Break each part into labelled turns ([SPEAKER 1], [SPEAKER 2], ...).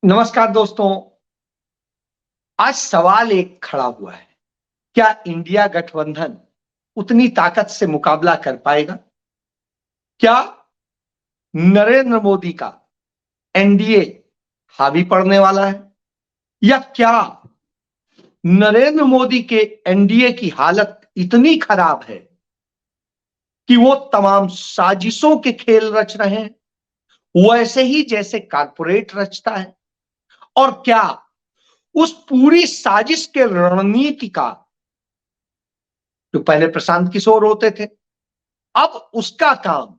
[SPEAKER 1] नमस्कार दोस्तों। आज सवाल एक खड़ा हुआ है, क्या इंडिया गठबंधन उतनी ताकत से मुकाबला कर पाएगा? क्या नरेंद्र मोदी का एनडीए हावी पड़ने वाला है, या क्या नरेंद्र मोदी के एनडीए की हालत इतनी खराब है कि वो तमाम साजिशों के खेल रच रहे हैं वैसे ही जैसे कारपोरेट रचता है? और क्या उस पूरी साजिश के रणनीति का जो पहले प्रशांत किशोर होते थे, अब उसका काम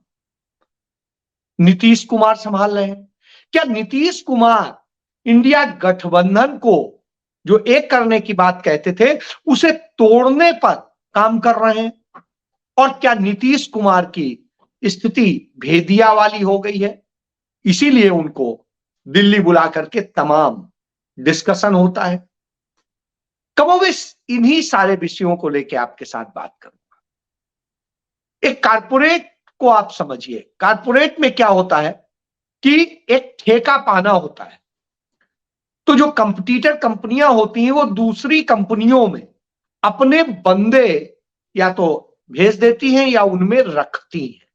[SPEAKER 1] नीतीश कुमार संभाल रहे हैं? क्या नीतीश कुमार इंडिया गठबंधन को जो एक करने की बात कहते थे उसे तोड़ने पर काम कर रहे हैं? और क्या नीतीश कुमार की स्थिति भेदिया वाली हो गई है, इसीलिए उनको दिल्ली बुला करके तमाम डिस्कशन होता है? कमोबेश इन्हीं सारे विषयों को लेकर आपके साथ बात करूंगा। एक कारपोरेट को आप समझिए, कारपोरेट में क्या होता है कि एक ठेका पाना होता है। तो जो कंपटीटर कंपनियां होती हैं वो दूसरी कंपनियों में अपने बंदे या तो भेज देती हैं या उनमें रखती हैं,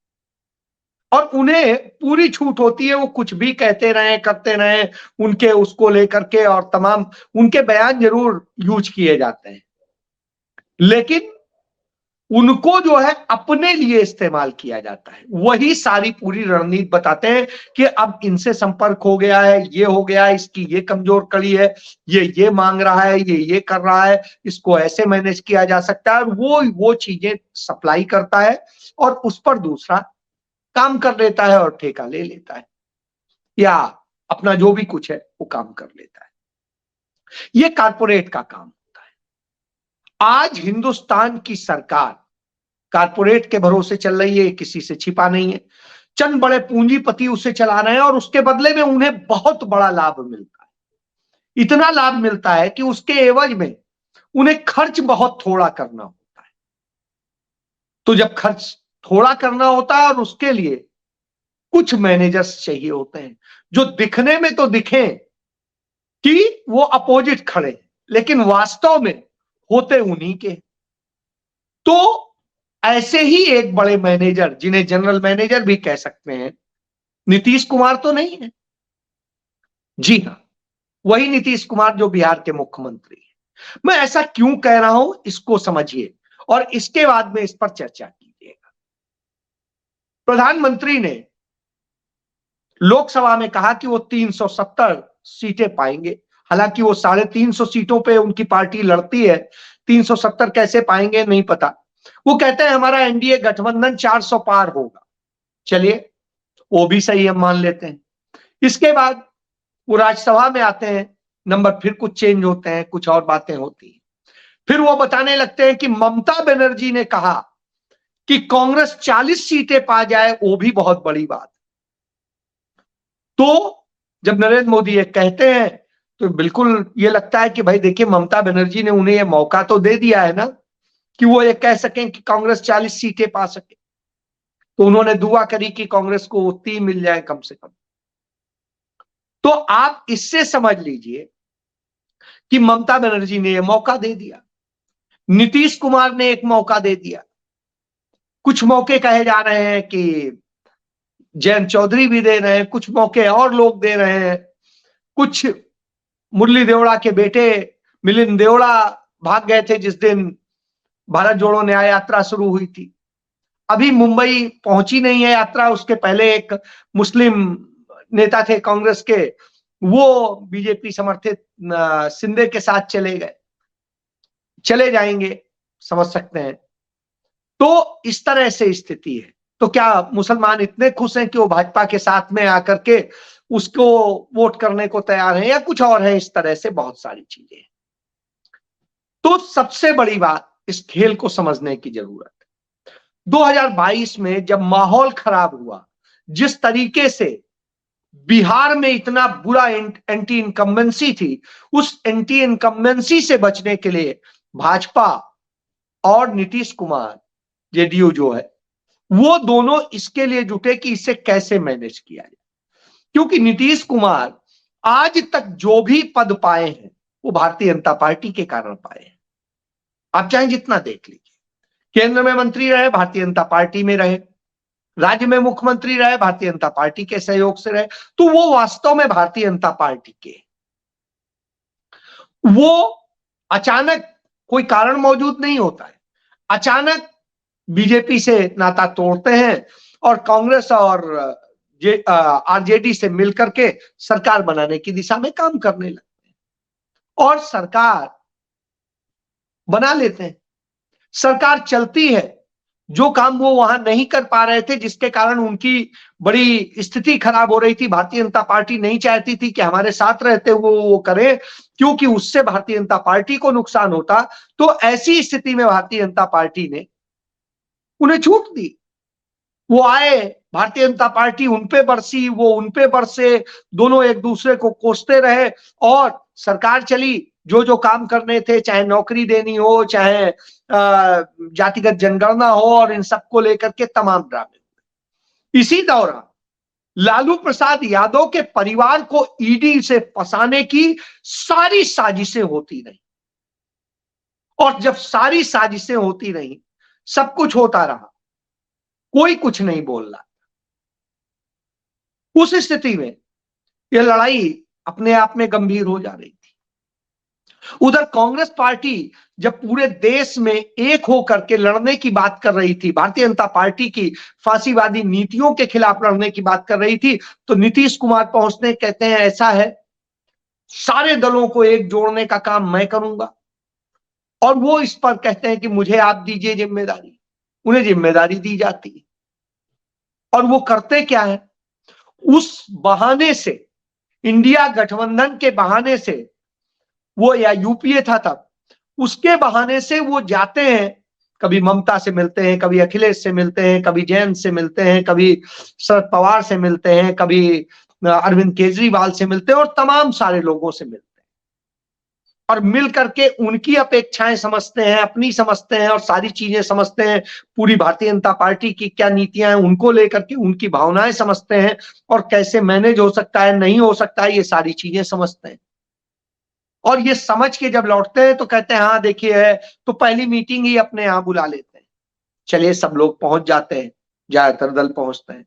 [SPEAKER 1] और उन्हें पूरी छूट होती है, वो कुछ भी कहते रहे करते रहे उनके उसको लेकर के, और तमाम उनके बयान जरूर यूज किए जाते हैं, लेकिन उनको जो है अपने लिए इस्तेमाल किया जाता है। वही सारी पूरी रणनीति बताते हैं कि अब इनसे संपर्क हो गया है, ये हो गया, इसकी ये कमजोर कड़ी है, ये मांग रहा है, ये कर रहा है, इसको ऐसे मैनेज किया जा सकता है, और वो चीजें सप्लाई करता है और उस पर दूसरा काम कर लेता है और ठेका ले लेता है, या अपना जो भी कुछ है वो काम कर लेता है। ये कारपोरेट का काम होता है। आज हिंदुस्तान की सरकार कारपोरेट के भरोसे चल रही है, किसी से छिपा नहीं है। चंद बड़े पूंजीपति उसे चला रहे हैं और उसके बदले में उन्हें बहुत बड़ा लाभ मिलता है। इतना लाभ मिलता है कि उसके एवज में उन्हें खर्च बहुत थोड़ा करना होता है। तो जब खर्च थोड़ा करना होता है और उसके लिए कुछ मैनेजर्स चाहिए होते हैं जो दिखने में तो दिखें कि वो अपोजिट खड़े, लेकिन वास्तव में होते उन्हीं के। तो ऐसे ही एक बड़े मैनेजर, जिन्हें जनरल मैनेजर भी कह सकते हैं, नीतीश कुमार तो नहीं है। जी हां, वही नीतीश कुमार जो बिहार के मुख्यमंत्री है। मैं ऐसा क्यों कह रहा हूं इसको समझिए और इसके बाद में इस पर चर्चा कीजिएगा। प्रधानमंत्री ने लोकसभा में कहा कि वो 370 सीटें पाएंगे। हालांकि वो 350 सीटों पे उनकी पार्टी लड़ती है, 370 कैसे पाएंगे नहीं पता। वो कहते हैं हमारा एनडीए गठबंधन 400 पार होगा। चलिए, वो भी सही हम मान लेते हैं। इसके बाद वो राज्यसभा में आते हैं, नंबर फिर कुछ चेंज होते हैं, कुछ और बातें होती हैं। फिर वो बताने लगते हैं कि ममता बनर्जी ने कहा कि कांग्रेस 40 सीटें पा जाए वो भी बहुत बड़ी बात। तो जब नरेंद्र मोदी ये कहते हैं तो बिल्कुल ये लगता है कि भाई देखिए, ममता बनर्जी ने उन्हें ये मौका तो दे दिया है ना कि वो ये कह सकें कि कांग्रेस 40 सीटें पा सके। तो उन्होंने दुआ करी कि कांग्रेस को 3 मिल जाए कम से कम। तो आप इससे समझ लीजिए कि ममता बनर्जी ने यह मौका दे दिया, नीतीश कुमार ने एक मौका दे दिया। कुछ मौके कहे जा रहे हैं कि जयंत चौधरी भी दे रहे हैं, कुछ मौके और लोग दे रहे हैं। कुछ मुरली देवड़ा के बेटे मिलिंद देवड़ा भाग गए थे जिस दिन भारत जोड़ो न्याय यात्रा शुरू हुई थी। अभी मुंबई पहुंची नहीं है यात्रा, उसके पहले एक मुस्लिम नेता थे कांग्रेस के, वो बीजेपी समर्थित शिंदे के साथ चले गए, चले जाएंगे, समझ सकते हैं। तो इस तरह से स्थिति है। तो क्या मुसलमान इतने खुश हैं कि वो भाजपा के साथ में आकर के उसको वोट करने को तैयार हैं, या कुछ और है? इस तरह से बहुत सारी चीजें हैं। तो सबसे बड़ी बात, इस खेल को समझने की जरूरत है। 2022 में जब माहौल खराब हुआ, जिस तरीके से बिहार में इतना बुरा एंटी इनकम्बेंसी थी, उस एंटी इनकम्बेंसी से बचने के लिए भाजपा और नीतीश कुमार, जेडीयू जो है, वो दोनों इसके लिए जुटे कि इसे कैसे मैनेज किया जाए। क्योंकि नीतीश कुमार आज तक जो भी पद पाए हैं वो भारतीय जनता पार्टी के कारण पाए हैं। आप चाहे जितना देख लीजिए, केंद्र में मंत्री रहे भारतीय जनता पार्टी में रहे, राज्य में मुख्यमंत्री रहे भारतीय जनता पार्टी के सहयोग से रहे, तो वो वास्तव में भारतीय जनता पार्टी के, वो अचानक कोई कारण मौजूद नहीं होता है, अचानक बीजेपी से नाता तोड़ते हैं और कांग्रेस और आरजेडी से मिलकर के सरकार बनाने की दिशा में काम करने लगते हैं और सरकार बना लेते हैं, सरकार चलती है। जो काम वो वहां नहीं कर पा रहे थे, जिसके कारण उनकी बड़ी स्थिति खराब हो रही थी, भारतीय जनता पार्टी नहीं चाहती थी कि हमारे साथ रहते हुए वो करें, क्योंकि उससे भारतीय जनता पार्टी को नुकसान होता। तो ऐसी स्थिति में भारतीय जनता पार्टी ने उन्हें छूट दी। वो आए, भारतीय जनता पार्टी उन पे बरसी, वो उन पे बरसे, दोनों एक दूसरे को कोसते रहे और सरकार चली। जो जो काम करने थे, चाहे नौकरी देनी हो, चाहे जातिगत जनगणना हो, और इन सबको लेकर के तमाम ड्रामे। इसी दौरान लालू प्रसाद यादव के परिवार को ईडी से फंसाने की सारी साजिशें होती रही, और जब सारी साजिशें होती रही, सब कुछ होता रहा, कोई कुछ नहीं बोल रहा। उस स्थिति में यह लड़ाई अपने आप में गंभीर हो जा रही थी। उधर कांग्रेस पार्टी जब पूरे देश में एक होकर के लड़ने की बात कर रही थी, भारतीय जनता पार्टी की फांसीवादी नीतियों के खिलाफ लड़ने की बात कर रही थी, तो नीतीश कुमार पहुंचने कहते हैं ऐसा है, सारे दलों को एक जोड़ने का काम मैं करूंगा, और वो इस पर कहते हैं कि मुझे आप दीजिए जिम्मेदारी। उन्हें जिम्मेदारी दी जाती है और वो करते क्या है, उस बहाने से, इंडिया गठबंधन के बहाने से, वो या यूपीए था तब, उसके बहाने से वो जाते हैं, कभी ममता से मिलते हैं, कभी अखिलेश से मिलते हैं, कभी जयंत से मिलते हैं, कभी शरद पवार से मिलते हैं, कभी अरविंद केजरीवाल से मिलते हैं, और तमाम सारे लोगों से मिलते हैं, और मिल करके उनकी अपेक्षाएं समझते हैं, अपनी समझते हैं, और सारी चीजें समझते हैं, पूरी भारतीय जनता पार्टी की क्या नीतियां हैं उनको लेकर के उनकी भावनाएं समझते हैं, और कैसे मैनेज हो सकता है, नहीं हो सकता है, ये सारी चीजें समझते हैं। और ये समझ के जब लौटते हैं तो कहते हैं हाँ देखिए है, तो पहली मीटिंग ही अपने यहाँ बुला लेते हैं। चलिए, सब लोग पहुंच जाते हैं, ज्यादातर दल पहुंचते हैं।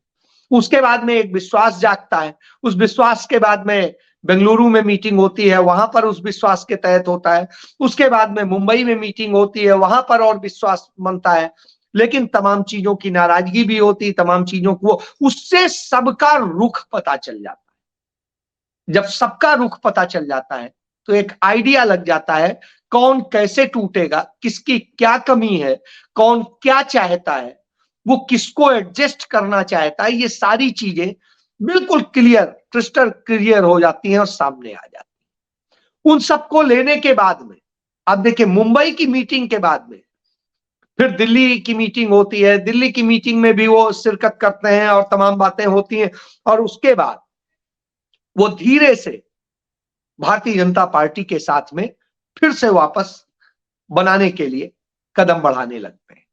[SPEAKER 1] उसके बाद में एक विश्वास जागता है, उस विश्वास के बाद में बेंगलुरु में मीटिंग होती है, वहां पर उस विश्वास के तहत होता है। उसके बाद में मुंबई में मीटिंग होती है, वहां पर और विश्वास बनता है। लेकिन तमाम चीजों की नाराजगी भी होती, तमाम चीजों को, उससे सबका रुख पता चल जाता है। जब सबका रुख पता चल जाता है तो एक आइडिया लग जाता है, कौन कैसे टूटेगा, किसकी क्या कमी है, कौन क्या चाहता है, वो किसको एडजस्ट करना चाहता है, ये सारी चीजें बिल्कुल क्लियर, क्रिस्टल क्लियर हो जाती हैं और सामने आ जाती हैं। उन सबको लेने के बाद में, आप देखिए, मुंबई की मीटिंग के बाद में फिर दिल्ली की मीटिंग होती है, दिल्ली की मीटिंग में भी वो शिरकत करते हैं और तमाम बातें होती हैं, और उसके बाद वो धीरे से भारतीय जनता पार्टी के साथ में फिर से वापस बनाने के लिए कदम बढ़ाने लगते हैं।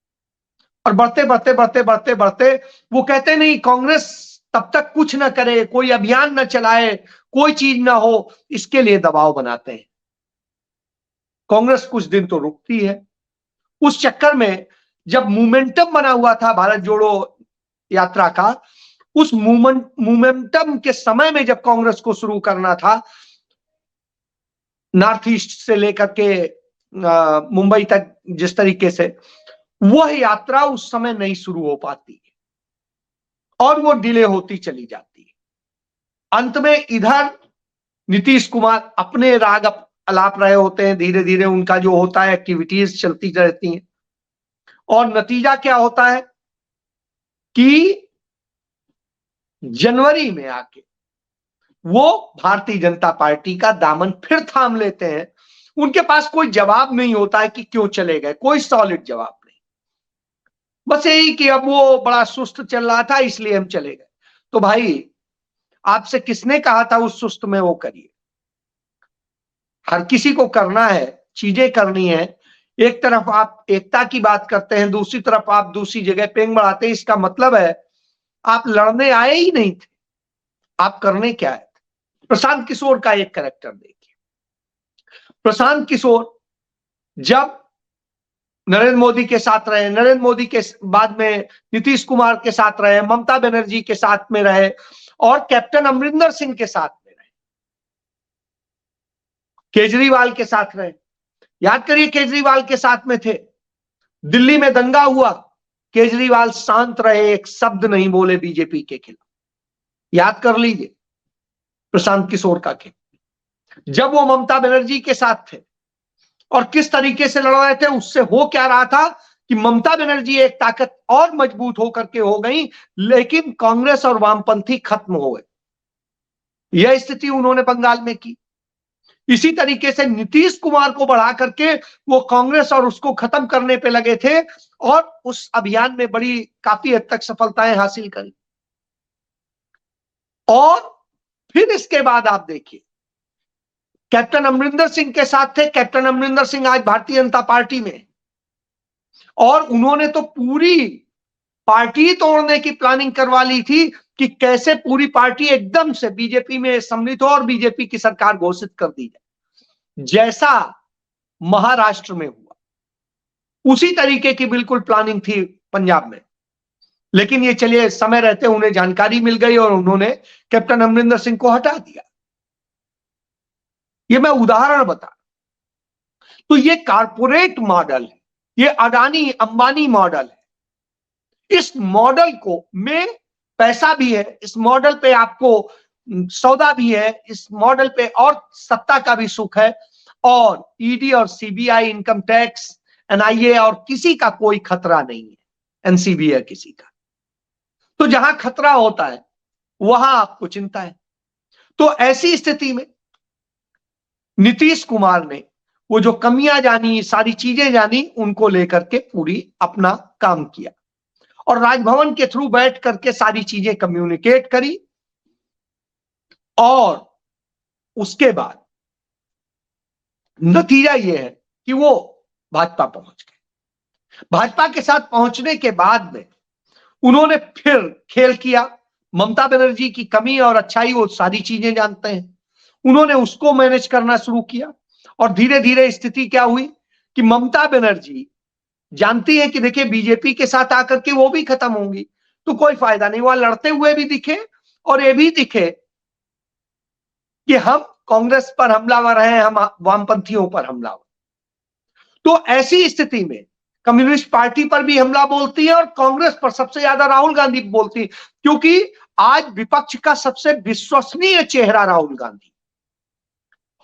[SPEAKER 1] और बढ़ते बढ़ते बढ़ते बढ़ते बढ़ते वो कहते नहीं, कांग्रेस तब तक कुछ ना करे, कोई अभियान न चलाए, कोई चीज ना हो, इसके लिए दबाव बनाते हैं। कांग्रेस कुछ दिन तो रुकती है। उस चक्कर में जब मोमेंटम बना हुआ था भारत जोड़ो यात्रा का, उस मोमेंटम के समय में जब कांग्रेस को शुरू करना था, नॉर्थ ईस्ट से लेकर के मुंबई तक, जिस तरीके से वह यात्रा उस समय नहीं शुरू हो पाती और वो डिले होती चली जाती है। अंत में इधर नीतीश कुमार अपने राग अलाप रहे होते हैं, धीरे धीरे उनका जो होता है एक्टिविटीज चलती रहती हैं, और नतीजा क्या होता है कि जनवरी में आके वो भारतीय जनता पार्टी का दामन फिर थाम लेते हैं। उनके पास कोई जवाब नहीं होता है कि क्यों चले गए, कोई सॉलिड जवाब नहीं, बस यही कि अब वो बड़ा सुस्त चल रहा था इसलिए हम चले गए। तो भाई, आपसे किसने कहा था उस सुस्त में वो करिए? हर किसी को करना है, चीजें करनी है। एक तरफ आप एकता की बात करते हैं, दूसरी तरफ आप दूसरी जगह पेंग बढ़ाते हैं, इसका मतलब है आप लड़ने आए ही नहीं थे, आप करने क्या है? प्रशांत किशोर का एक कैरेक्टर देखिए। प्रशांत किशोर जब नरेंद्र मोदी के साथ रहे, नरेंद्र मोदी के बाद में नीतीश कुमार के साथ रहे, ममता बनर्जी के साथ में रहे और कैप्टन अमरिंदर सिंह के साथ में रहे, केजरीवाल के साथ रहे। याद करिए केजरीवाल के साथ में थे, दिल्ली में दंगा हुआ, केजरीवाल शांत रहे, एक शब्द नहीं बोले बीजेपी के खिलाफ। याद कर लीजिए प्रशांत किशोर का खेल। जब वो ममता बनर्जी के साथ थे और किस तरीके से लड़ रहे थे, उससे हो क्या रहा था कि ममता बनर्जी एक ताकत और मजबूत होकर के हो गई, लेकिन कांग्रेस और वामपंथी खत्म हो गए। यह स्थिति उन्होंने बंगाल में की। इसी तरीके से नीतीश कुमार को बढ़ा करके वो कांग्रेस और उसको खत्म करने पे लगे थे और उस अभियान में बड़ी काफी हद तक सफलताएं हासिल करी। और फिर इसके बाद आप देखिए कैप्टन अमरिंदर सिंह के साथ थे। कैप्टन अमरिंदर सिंह आज भारतीय जनता पार्टी में, और उन्होंने तो पूरी पार्टी तोड़ने की प्लानिंग करवा ली थी कि कैसे पूरी पार्टी एकदम से बीजेपी में सम्मिलित हो और बीजेपी की सरकार घोषित कर दी जाए। जैसा महाराष्ट्र में हुआ उसी तरीके की बिल्कुल प्लानिंग थी पंजाब में, लेकिन ये चलिए समय रहते उन्हें जानकारी मिल गई और उन्होंने कैप्टन अमरिंदर सिंह को हटा दिया। ये मैं उदाहरण बता। तो ये कारपोरेट मॉडल है, ये अडानी अंबानी मॉडल है। इस मॉडल को में पैसा भी है, इस मॉडल पे आपको सौदा भी है, इस मॉडल पे और सत्ता का भी सुख है, और ईडी और सीबीआई, इनकम टैक्स, एनआईए और किसी का कोई खतरा नहीं है, एनसीबी है किसी का। तो जहां खतरा होता है वहां आपको चिंता है। तो ऐसी स्थिति में नीतीश कुमार ने वो जो कमियां जानी, सारी चीजें जानी, उनको लेकर के पूरी अपना काम किया और राजभवन के थ्रू बैठ करके सारी चीजें कम्युनिकेट करी। और उसके बाद नतीजा ये है कि वो भाजपा पहुंच गए। भाजपा के साथ पहुंचने के बाद में उन्होंने फिर खेल किया। ममता बनर्जी की कमी और अच्छाई वो सारी चीजें जानते हैं, उन्होंने उसको मैनेज करना शुरू किया। और धीरे धीरे स्थिति क्या हुई कि ममता बनर्जी जानती है कि देखिए बीजेपी के साथ आकर के वो भी खत्म होंगी, तो कोई फायदा नहीं। वहां लड़ते हुए भी दिखे और ये भी दिखे कि हम कांग्रेस पर हमलावर हैं, हम वामपंथियों पर हमलावर। तो ऐसी स्थिति में कम्युनिस्ट पार्टी पर भी हमला बोलती है और कांग्रेस पर सबसे ज्यादा राहुल गांधी बोलती है, क्योंकि आज विपक्ष का सबसे विश्वसनीय चेहरा राहुल गांधी,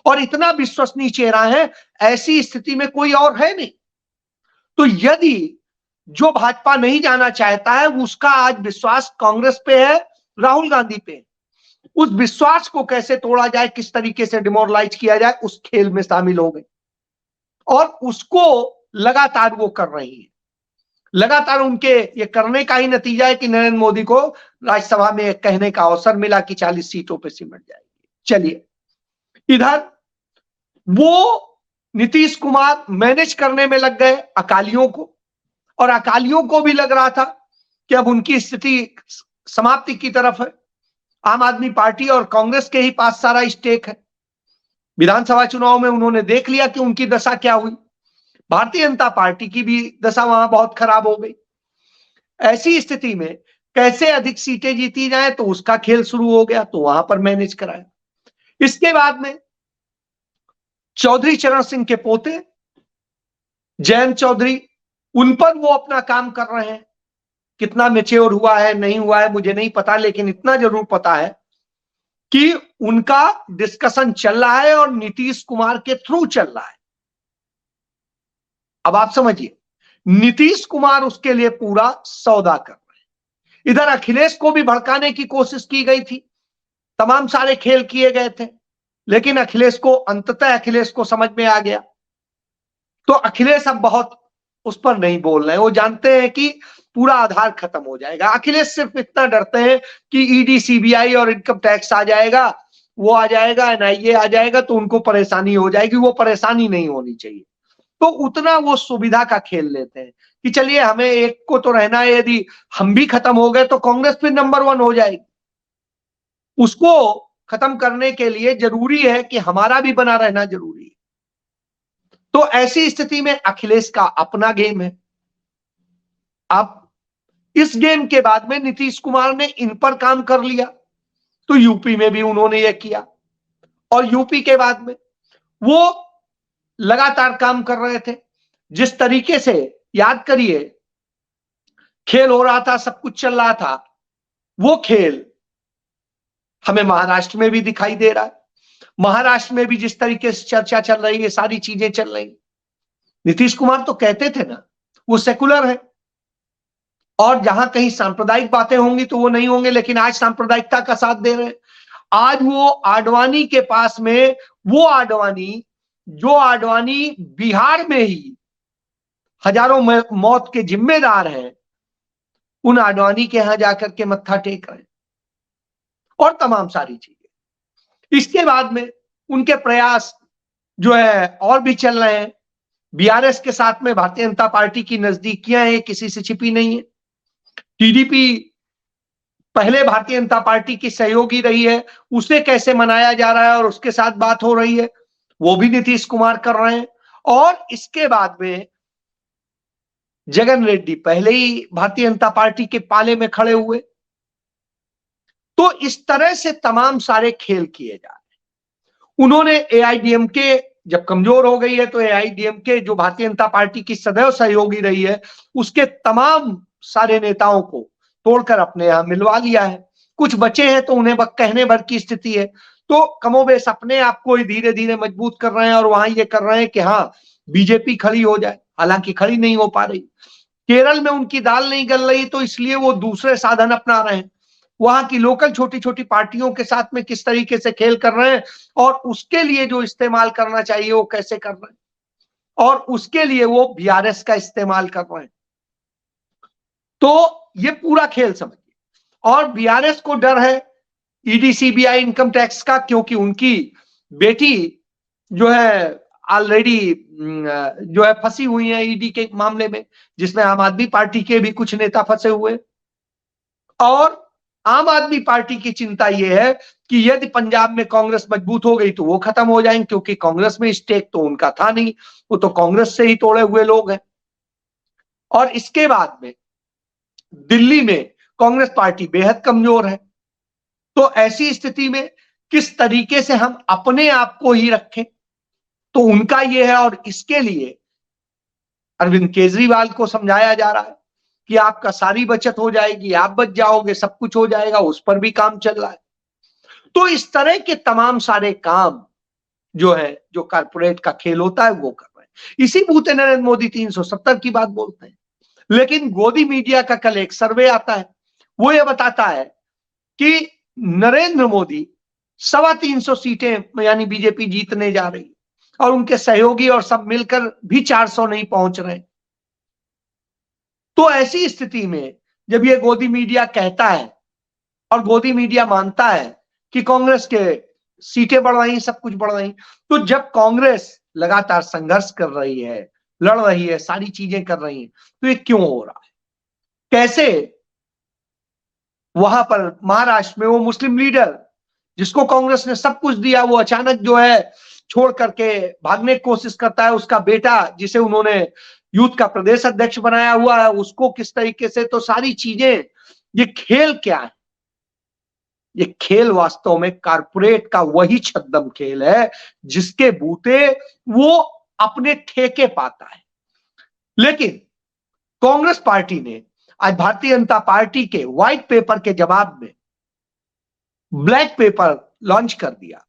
[SPEAKER 1] और इतना विश्वसनीय चेहरा है, ऐसी स्थिति में कोई और है नहीं। तो यदि जो भाजपा नहीं जाना चाहता है उसका आज विश्वास कांग्रेस पे है, राहुल गांधी पे, उस विश्वास को कैसे तोड़ा जाए, किस तरीके से डिमोरलाइज किया जाए, उस खेल में शामिल हो गए और उसको लगातार वो कर रही है। लगातार उनके ये करने का ही नतीजा है कि नरेंद्र मोदी को राज्यसभा में कहने का अवसर मिला कि 40 सीटों पे सिमट जाएगी। चलिए, इधर वो नीतीश कुमार मैनेज करने में लग गए अकालियों को, और अकालियों को भी लग रहा था कि अब उनकी स्थिति समाप्ति की तरफ है। आम आदमी पार्टी और कांग्रेस के ही पास सारा स्टेक है। विधानसभा चुनाव में उन्होंने देख लिया कि उनकी दशा क्या हुई। भारतीय जनता पार्टी की भी दशा वहां बहुत खराब हो गई। ऐसी स्थिति में कैसे अधिक सीटें जीती जाए, तो उसका खेल शुरू हो गया, तो वहां पर मैनेज कराया। इसके बाद में चौधरी चरण सिंह के पोते जयंत चौधरी, उन पर वो अपना काम कर रहे हैं। कितना मैच्योर हुआ है नहीं हुआ है मुझे नहीं पता, लेकिन इतना जरूर पता है कि उनका डिस्कशन चल रहा है और नीतीश कुमार के थ्रू चल रहा है। अब आप समझिए, नीतीश कुमार उसके लिए पूरा सौदा कर रहे हैं। इधर अखिलेश को भी भड़काने की कोशिश की गई थी, तमाम सारे खेल किए गए थे, लेकिन अखिलेश को अंततः अखिलेश को समझ में आ गया। तो अखिलेश अब बहुत उस पर नहीं बोल रहे हैं, वो जानते हैं कि पूरा आधार खत्म हो जाएगा। अखिलेश सिर्फ इतना डरते हैं कि ईडी सीबीआई और इनकम टैक्स आ जाएगा, वो आ जाएगा, एनआईए आ जाएगा, तो उनको परेशानी हो जाएगी। वो परेशानी नहीं होनी चाहिए, तो उतना वो सुविधा का खेल लेते हैं कि चलिए हमें एक को तो रहना है, यदि हम भी खत्म हो गए तो कांग्रेस फिर नंबर 1 हो जाएगी। उसको खत्म करने के लिए जरूरी है कि हमारा भी बना रहना जरूरी है। तो ऐसी स्थिति में अखिलेश का अपना गेम है। अब इस गेम के बाद में नीतीश कुमार ने इन पर काम कर लिया, तो यूपी में भी उन्होंने यह किया, और यूपी के बाद में वो लगातार काम कर रहे थे। जिस तरीके से, याद करिए, खेल हो रहा था, सब कुछ चल रहा था, वो खेल हमें महाराष्ट्र में भी दिखाई दे रहा है। महाराष्ट्र में भी जिस तरीके से चर्चा चल रही है, सारी चीजें चल रही। नीतीश कुमार तो कहते थे ना वो सेकुलर है, और जहां कहीं सांप्रदायिक बातें होंगी तो वो नहीं होंगे, लेकिन आज सांप्रदायिकता का साथ दे रहे हैं। आज वो आडवाणी के पास में, वो आडवाणी जो आडवाणी बिहार में ही हजारों मौत के जिम्मेदार हैं, उन आडवाणी के यहां जाकर के मत्था टेक रहे हैं, और तमाम सारी चीजें। इसके बाद में उनके प्रयास जो है और भी चल रहे हैं। बीआरएस के साथ में भारतीय जनता पार्टी की नजदीकियां हैं, किसी से छिपी नहीं है। टीडीपी पहले भारतीय जनता पार्टी की सहयोगी रही है, उसे कैसे मनाया जा रहा है और उसके साथ बात हो रही है, वो भी नीतीश कुमार कर रहे हैं। और इसके बाद में जगन रेड्डी पहले ही भारतीय जनता पार्टी के पाले में खड़े हुए। तो इस तरह से तमाम सारे खेल किए जा रहे हैं। उन्होंने एआईडीएमके जब कमजोर हो गई है, तो एआईडीएमके जो भारतीय जनता पार्टी की सदैव सहयोगी रही है, उसके तमाम सारे नेताओं को तोड़कर अपने यहां मिलवा लिया है। कुछ बचे हैं तो उन्हें कहने भर की स्थिति है, तो कमोबेश अपने आप को धीरे धीरे मजबूत कर रहे हैं, और वहां ये कर रहे हैं कि हाँ बीजेपी खड़ी हो जाए, हालांकि खड़ी नहीं हो पा रही। केरल में उनकी दाल नहीं गल रही, तो इसलिए वो दूसरे साधन अपना रहे हैं। वहां की लोकल छोटी छोटी पार्टियों के साथ में किस तरीके से खेल कर रहे हैं, और उसके लिए जो इस्तेमाल करना चाहिए वो कैसे कर रहे हैं, और उसके लिए वो बीआरएस का इस्तेमाल कर रहे हैं। तो ये पूरा खेल समझिए। और बीआरएस को डर है ईडी सीबीआई इनकम टैक्स का, क्योंकि उनकी बेटी जो है ऑलरेडी जो है फंसी हुई है ईडी के मामले में, जिसमें आम आदमी पार्टी के भी कुछ नेता फंसे हुए। और आम आदमी पार्टी की चिंता यह है कि यदि पंजाब में कांग्रेस मजबूत हो गई तो वो खत्म हो जाएंगे, क्योंकि कांग्रेस में स्टेक तो उनका था नहीं, वो तो कांग्रेस से ही तोड़े हुए लोग हैं। और इसके बाद में दिल्ली में कांग्रेस पार्टी बेहद कमजोर है। तो ऐसी स्थिति में किस तरीके से हम अपने आप को ही रखें, तो उनका यह है। और इसके लिए अरविंद केजरीवाल को समझाया जा रहा है कि आपका सारी बचत हो जाएगी, आप बच जाओगे, सब कुछ हो जाएगा, उस पर भी काम चल रहा है। तो इस तरह के तमाम सारे काम जो है, जो कारपोरेट का खेल होता है, वो कर रहे हैं। इसी बूते नरेंद्र मोदी 370 की बात बोलते हैं। लेकिन गोदी मीडिया का कल एक सर्वे आता है, वो ये बताता है कि नरेंद्र मोदी 325 सीटें यानी बीजेपी जीतने जा रही है, और उनके सहयोगी और सब मिलकर भी 400 नहीं पहुंच रहे। तो ऐसी स्थिति में जब ये गोदी मीडिया कहता है और गोदी मीडिया मानता है कि कांग्रेस के सीटें बढ़ रही, सब कुछ बढ़ रही, तो जब कांग्रेस लगातार संघर्ष कर रही है, लड़ रही है, सारी चीजें कर रही है, तो ये क्यों हो रहा है? कैसे वहां पर महाराष्ट्र में वो मुस्लिम लीडर जिसको कांग्रेस ने सब कुछ दिया, वो अचानक जो है छोड़ करके भागने की कोशिश करता है। उसका बेटा जिसे उन्होंने यूथ का प्रदेश अध्यक्ष बनाया हुआ है, उसको किस तरीके से, तो सारी चीजें, ये खेल क्या है? ये खेल वास्तव में कारपोरेट का वही छद्म खेल है जिसके बूते वो अपने ठेके पाता है। लेकिन कांग्रेस पार्टी ने आज भारतीय जनता पार्टी के व्हाइट पेपर के जवाब में ब्लैक पेपर लॉन्च कर दिया,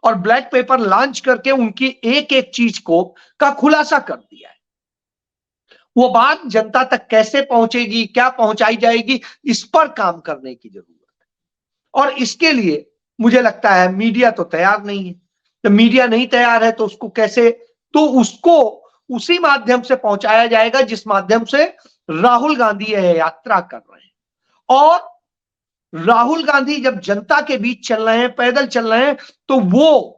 [SPEAKER 1] और ब्लैक पेपर लॉन्च करके उनकी एक एक चीज को का खुलासा कर दिया है। वो बात जनता तक कैसे पहुंचेगी, क्या पहुंचाई जाएगी, इस पर काम करने की जरूरत है। और इसके लिए मुझे लगता है मीडिया तो तैयार नहीं है। तो मीडिया नहीं तैयार है तो उसको कैसे, तो उसको उसी माध्यम से पहुंचाया जाएगा जिस माध्यम से राहुल गांधी यह यात्रा कर रहे हैं। और राहुल गांधी जब जनता के बीच चल रहे हैं, पैदल चल रहे हैं, तो वो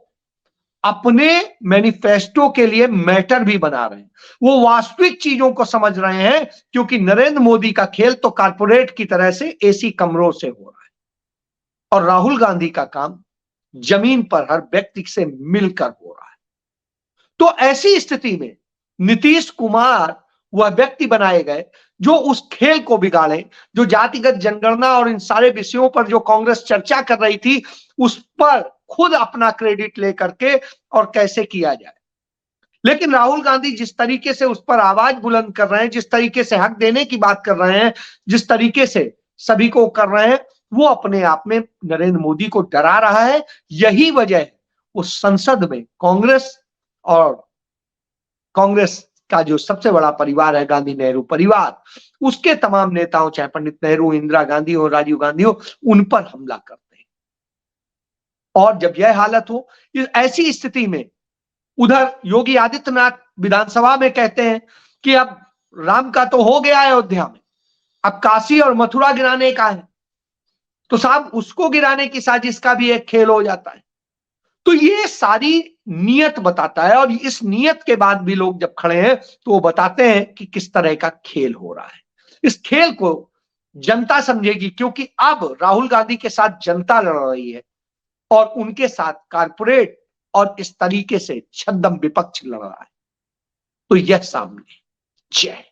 [SPEAKER 1] अपने मैनिफेस्टो के लिए मैटर भी बना रहे हैं। वो वास्तविक चीजों को समझ रहे हैं, क्योंकि नरेंद्र मोदी का खेल तो कारपोरेट की तरह से एसी कमरों से हो रहा है, और राहुल गांधी का काम जमीन पर हर व्यक्ति से मिलकर हो रहा है। तो ऐसी स्थिति में नीतीश कुमार वह व्यक्ति बनाए गए जो उस खेल को बिगाड़े, जो जातिगत जनगणना और इन सारे विषयों पर जो कांग्रेस चर्चा कर रही थी उस पर खुद अपना क्रेडिट लेकर के और कैसे किया जाए। लेकिन राहुल गांधी जिस तरीके से उस पर आवाज बुलंद कर रहे हैं, जिस तरीके से हक देने की बात कर रहे हैं, जिस तरीके से सभी को कर रहे हैं, वो अपने आप में नरेंद्र मोदी को डरा रहा है। यही वजह है वो संसद में कांग्रेस का जो सबसे बड़ा परिवार है गांधी नेहरू परिवार, उसके तमाम नेताओं, चाहे पंडित नेहरू, इंदिरा गांधी हो, राजीव गांधी हो, उन पर हमला करते हैं। और जब यह हालत हो, ऐसी स्थिति में उधर योगी आदित्यनाथ विधानसभा में कहते हैं कि अब राम का तो हो गया अयोध्या में, अब काशी और मथुरा गिराने का है। तो साहब उसको गिराने की साजिश का भी एक खेल हो जाता है। तो ये सारी नियत बताता है, और इस नियत के बाद भी लोग जब खड़े हैं तो वो बताते हैं कि किस तरह का खेल हो रहा है। इस खेल को जनता समझेगी, क्योंकि अब राहुल गांधी के साथ जनता लड़ रही है और उनके साथ कारपोरेट और इस तरीके से छद्म विपक्ष लड़ रहा है। तो यह सामने जय